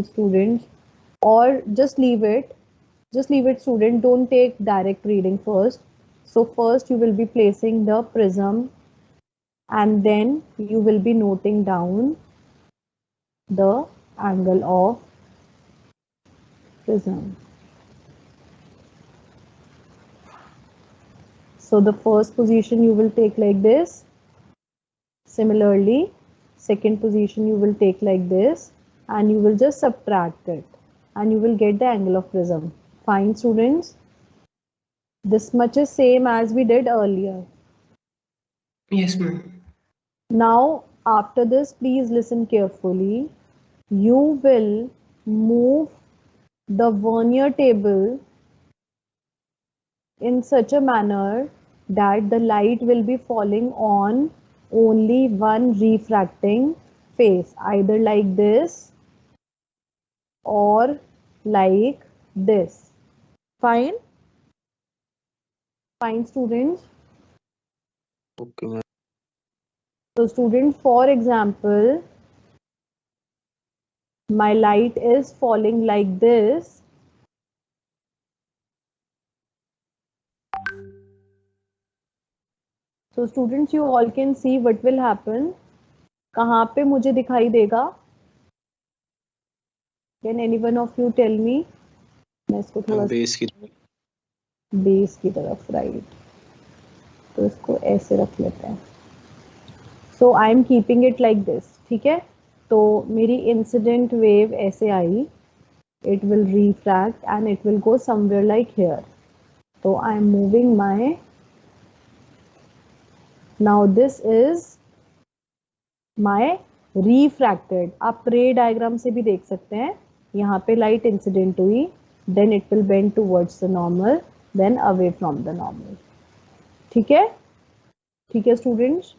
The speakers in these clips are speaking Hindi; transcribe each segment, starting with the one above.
students, or just leave it. Just leave it, student. Don't take direct reading first. So first you will be placing the prism, and then you will be noting down the angle of prism. So the first position you will take like this. Similarly, second position you will take like this, and you will just subtract it, and you will get the angle of prism. Fine, students? This much is same as we did earlier. Yes, ma'am. Now, after this, please listen carefully. You will move the vernier table in such a manner that the light will be falling on only one refracting face, either like this or like this. Fine? Fine, students? Okay, ma'am. So, students, for example, my light is falling like this. So, students, you all can see what will happen. कहाँ पे मुझे दिखाई देगा? Can any one of you tell me? मैं इसको थोड़ा बेस की बेस की तरफ, राइट, तो इसको ऐसे रख लेते हैं. So I am keeping it like this. ठीक है, तो मेरी इंसिडेंट वेव ऐसे आई, it will refract and it will go somewhere like here. So I am moving my, now this is my refracted. आप रे डायग्राम से भी देख सकते हैं. यहाँ पे लाइट इंसिडेंट हुई, then it will bend towards the normal, then away from the normal. ठीक है? ठीक है students?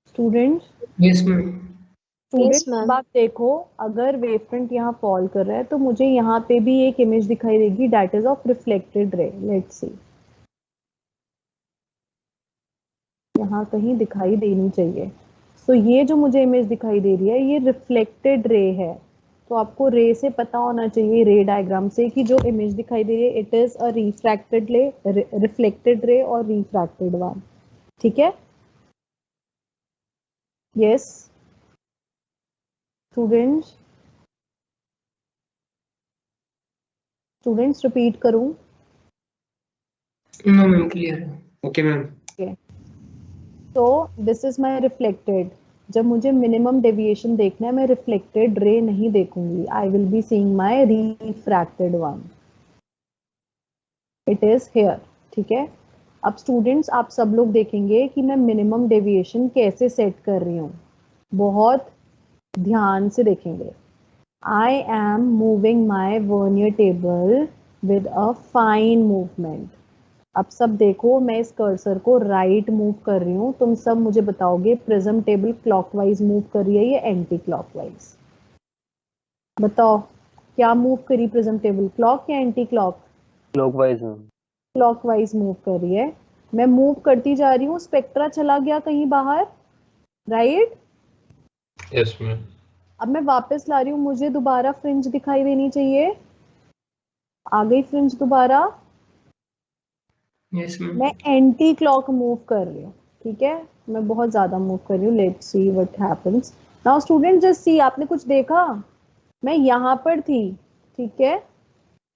Students? Yes, ma'am. Students, अब आप देखो, अगर वेव फ्रंट यहाँ फॉल कर रहा है तो मुझे यहाँ पे भी एक इमेज दिखाई देगी, that is of reflected ray. Let's see, यहाँ कहीं दिखाई देनी चाहिए. सो ये जो मुझे इमेज दिखाई दे रही है, ये रिफ्लेक्टेड रे है. तो आपको रे से पता होना चाहिए, रे डायग्राम से, कि जो इमेज दिखाई दे रही है, इट इज अ रिफ्रैक्टेड रे, रिफ्लेक्टेड रे और रिफ्रैक्टेड वन. ठीक है? Yes students? स्टूडेंट्स, रिपीट करूं? No, ma'am, clear. Okay, ma'am. Okay. तो दिस इज माई रिफ्लेक्टेड. जब मुझे मिनिमम डेविएशन देखना है, मैं रिफ्लेक्टेड रे नहीं देखूंगी. I will be seeing my refracted one. It is here. ठीक है? अब स्टूडेंट्स, आप सब लोग देखेंगे कि मैं मिनिमम डेविएशन कैसे सेट कर रही हूँ. बहुत ध्यान से देखेंगे. I am moving my vernier table with a fine movement. अब सब देखो, मैं इस कर्सर को राइट मूव कर रही हूँ. तुम सब मुझे बताओगे प्रिज्म टेबल क्लॉकवाइज मूव कर रही है या एंटी क्लॉकवाइज? बताओ, क्या मूव करी प्रिज्म टेबल, क्लॉक या anti clock? Clockwise ma'am. Clockwise move कर रही है. मैं मूव करती जा रही हूँ, स्पेक्ट्रा चला गया कहीं बाहर, राइट? Yes ma'am. अब मैं वापस ला रही हूँ, मुझे दोबारा फ्रिंज दिखाई देनी चाहिए. आ गई फ्रिंज दोबारा. Yes, ma'am. मैं एंटी क्लॉक मूव कर रही हूँ. ठीक है, मैं बहुत ज्यादा मूव कर रही हूँ. Let's see what happens now. Student, just see, आपने कुछ देखा? मैं यहाँ पर थी, ठीक है,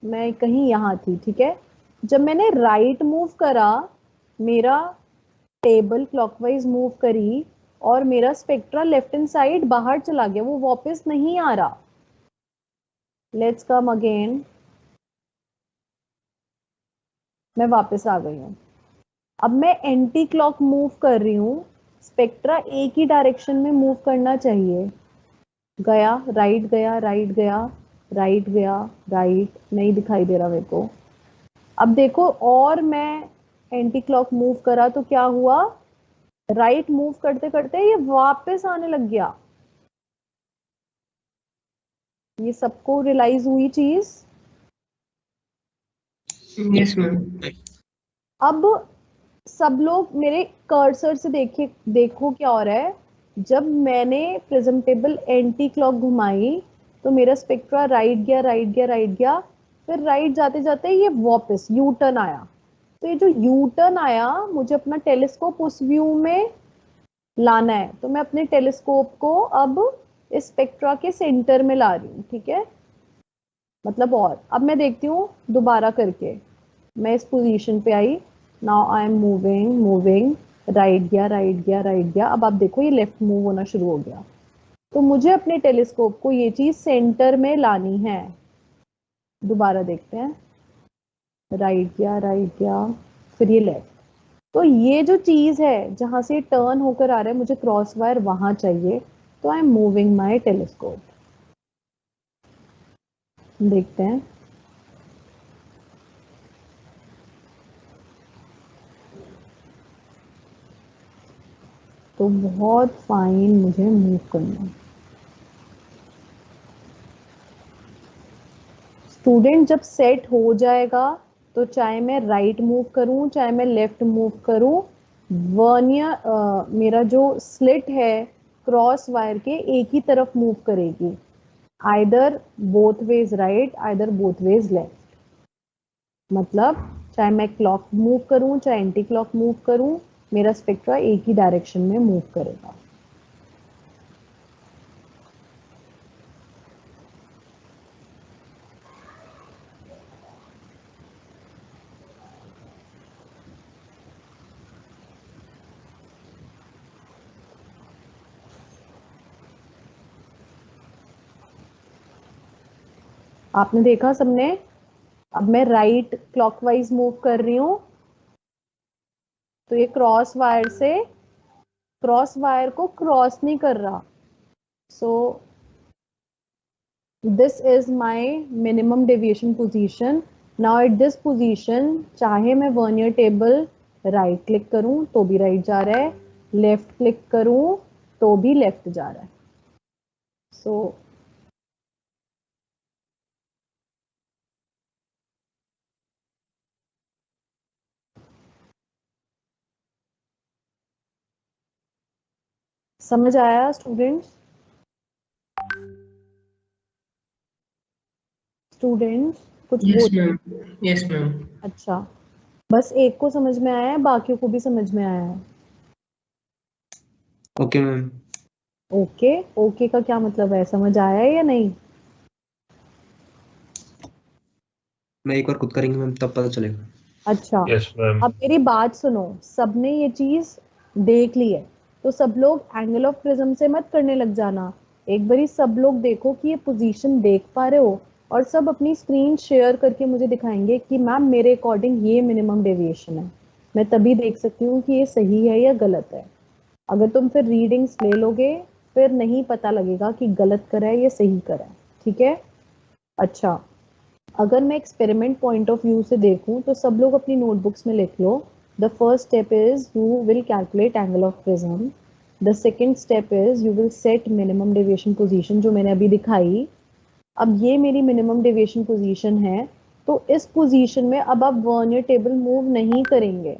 मैं कहीं यहाँ थी. ठीक है, जब मैंने राइट मूव करा, मेरा टेबल क्लॉकवाइज मूव करी और मेरा स्पेक्ट्रा लेफ्ट हैंड साइड बाहर चला गया, वो वापस नहीं आ रहा. Let's come again. मैं वापस आ गई हूँ. अब मैं एंटी क्लॉक मूव कर रही हूँ. स्पेक्ट्रा एक ही डायरेक्शन में मूव करना चाहिए. गया, राइट गया, राइट गया, राइट गया, राइट नहीं दिखाई दे रहा मेरे को. अब देखो, और मैं एंटी क्लॉक मूव करा तो क्या हुआ? राइट मूव करते करते ये वापस आने लग गया. ये सबको रियलाइज हुई चीज? Yes, ma'am. अब सब लोग मेरे कर्सर से देखिए, देखो क्या हो रहा है. जब मैंने प्रिज्म टेबल एंटी क्लॉक घुमाई तो मेरा स्पेक्ट्रा राइट गया राइट गया राइट गया, फिर राइट जाते जाते ये वापस यू टर्न आया। तो ये जो यू टर्न आया, मुझे अपना टेलीस्कोप उस व्यू में लाना है, तो मैं अपने टेलीस्कोप को अब इस स्पेक्ट्रा के सेंटर में ला रही हूँ, ठीक है। मतलब और अब मैं देखती हूँ दोबारा करके, मैं इस पोजीशन पे आई, now I am moving moving, right गया राइट गया राइट गया, अब आप देखो ये लेफ्ट मूव होना शुरू हो गया। तो मुझे अपने टेलीस्कोप को ये चीज सेंटर में लानी है। दोबारा देखते हैं, राइट गया फिर ये लेफ्ट। तो ये जो चीज है जहां से टर्न होकर आ रहा है, मुझे क्रॉस वायर वहां चाहिए, तो आई एम मूविंग माई टेलीस्कोप। देखते हैं, तो बहुत फाइन मुझे मूव करना है। स्टूडेंट जब सेट हो जाएगा तो चाहे मैं राइट मूव करूं चाहे मैं लेफ्ट मूव करूं, वर्नियर मेरा जो स्लिट है क्रॉस वायर के एक ही तरफ मूव करेगी, either both ways right either both ways left. मतलब चाहे मैं क्लॉक मूव करूं चाहे एंटी क्लॉक मूव करूं, मेरा स्पेक्ट्रा एक ही डायरेक्शन में मूव करेगा। आपने देखा सबने? अब मैं राइट क्लॉकवाइज मूव कर रही हूं, तो ये क्रॉस वायर से क्रॉस वायर को क्रॉस नहीं कर रहा। So this is my minimum deviation position. Now at this position चाहे मैं वर्नियर टेबल राइट क्लिक करूं तो भी राइट जा रहा है, लेफ्ट क्लिक करूं तो भी लेफ्ट जा रहा है। सो समझ आया स्टूडेंट्स? स्टूडेंट्स कुछ Yes, बोल। ma'am. Yes, ma'am. अच्छा, बस एक को समझ में आया है, बाकियों को भी समझ में आया है? Okay, ma'am. ओके, ओके का क्या मतलब है, समझ आया है या नहीं? मैं एक बार खुद करेंगे मैम, तब पता चलेगा। अच्छा, Yes, ma'am. अब मेरी बात सुनो, सबने ये चीज देख ली है, तो सब लोग एंगल ऑफ प्रिज्म से मत करने लग जाना। एक बारी सब लोग देखो कि ये पोजीशन देख पा रहे हो, और सब अपनी स्क्रीन शेयर करके मुझे दिखाएंगे कि मैम मेरे अकॉर्डिंग ये मिनिमम डेविएशन है। मैं तभी देख सकती हूँ कि ये सही है या गलत है। अगर तुम फिर रीडिंग्स ले लोगे, फिर नहीं पता लगेगा कि गलत करा है या सही करा है, ठीक है। अच्छा, अगर मैं एक्सपेरिमेंट पॉइंट ऑफ व्यू से देखूं तो सब लोग अपनी नोटबुक्स में लिख लो, the first step is you will calculate angle of prism, the second step is you will set minimum deviation position जो मैंने अभी दिखाई। अब ये मेरी मिनिमम डेविएशन पोजीशन है, तो इस पोजीशन में अब आप वर्नियर टेबल मूव नहीं करेंगे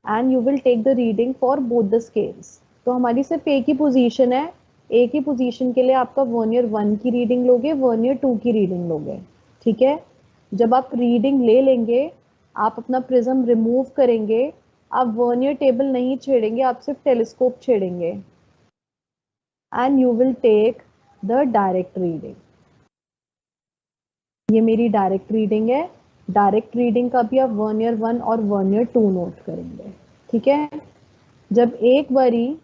and you will take the reading for both the scales. तो हमारी सिर्फ एक ही पोजीशन है, एक ही पोजीशन के लिए आपका वर्नियर 1 की रीडिंग लोगे, वर्नियर 2 की रीडिंग लोगे, ठीक है। जब आप रीडिंग ले लेंगे, आप अपना प्रिज्म रिमूव करेंगे, आप वर्नियर टेबल नहीं छेड़ेंगे, आप सिर्फ टेलीस्कोप छेड़ेंगे and you will take the direct reading. ये मेरी डायरेक्ट रीडिंग है, डायरेक्ट रीडिंग का भी आप वर्नियर 1 और वर्नियर 2 नोट करेंगे, ठीक है। जब एक बारी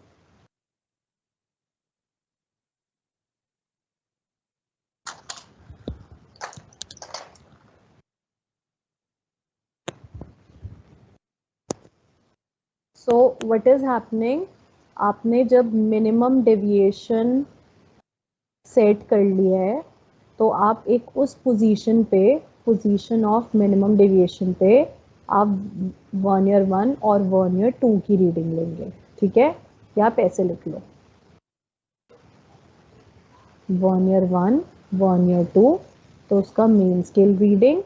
सो व्हाट इज हैपनिंग, आपने जब मिनिमम डेविएशन सेट कर लिया है, तो आप एक उस पोजीशन पे, पोजीशन ऑफ मिनिमम डेविएशन पे आप वर्नियर 1 और वर्नियर 2 की रीडिंग लेंगे, ठीक है। या आप ऐसे लिख लो, वर्नियर 1 वर्नियर 2, तो उसका main scale reading,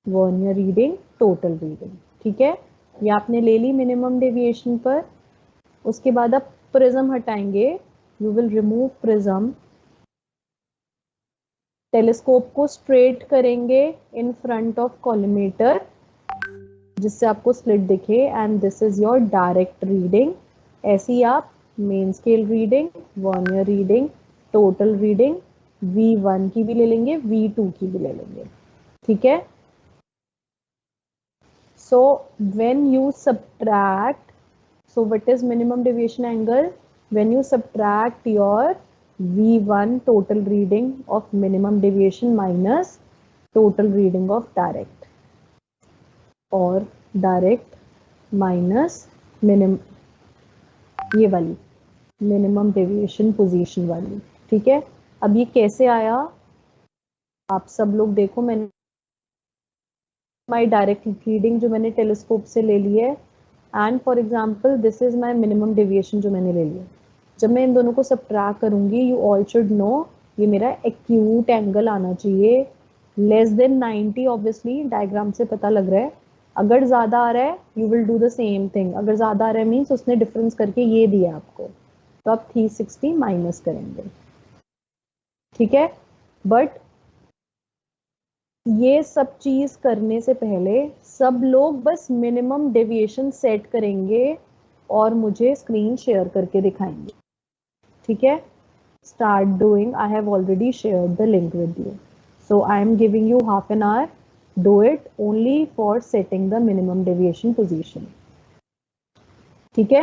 vernier reading, total reading, ठीक है। ये आपने ले ली मिनिमम डेविएशन पर। उसके बाद आप प्रिज्म हटाएंगे, you will remove prism, telescope को स्ट्रेट करेंगे इन फ्रंट ऑफ कॉलिमेटर जिससे आपको स्लिट दिखे, and this is your direct reading. ऐसे ही आप main scale reading, vernier reading, total reading V1 की भी ले लेंगे, V2 की भी ले लेंगे, ठीक है। So when you subtract, so what is minimum deviation angle? When you subtract your V1 total reading of minimum deviation minus total reading of direct, और डायरेक्ट माइनस ये वाली मिनिमम डेविएशन पोजीशन वाली, ठीक है। अब ये कैसे आया आप सब लोग देखो, मैंने माई डायरेक्ट रीडिंग जो मैंने टेलीस्कोप से ले ली है, and for example this is my minimum deviation जो मैंने ले लिया। जब मैं इन दोनों को सबट्रैक्ट करूंगी, यू ऑल शुड नो ये मेरा एक्यूट एंगल आना चाहिए लेस देन 90। ऑब्वियसली डायग्राम से पता लग रहा है, अगर ज्यादा आ रहा है you will do the same thing, अगर ज्यादा आ रहा है मीन्स उसने डिफरेंस करके ये दिया आपको, तो आप 360 माइनस करेंगे, ठीक है। बट ये सब चीज करने से पहले सब लोग बस मिनिमम डेविएशन सेट करेंगे और मुझे स्क्रीन शेयर करके दिखाएंगे, ठीक है। Start doing, I have already shared the link with you, so I am giving you half an hour, do it only for setting the minimum deviation position, ठीक है।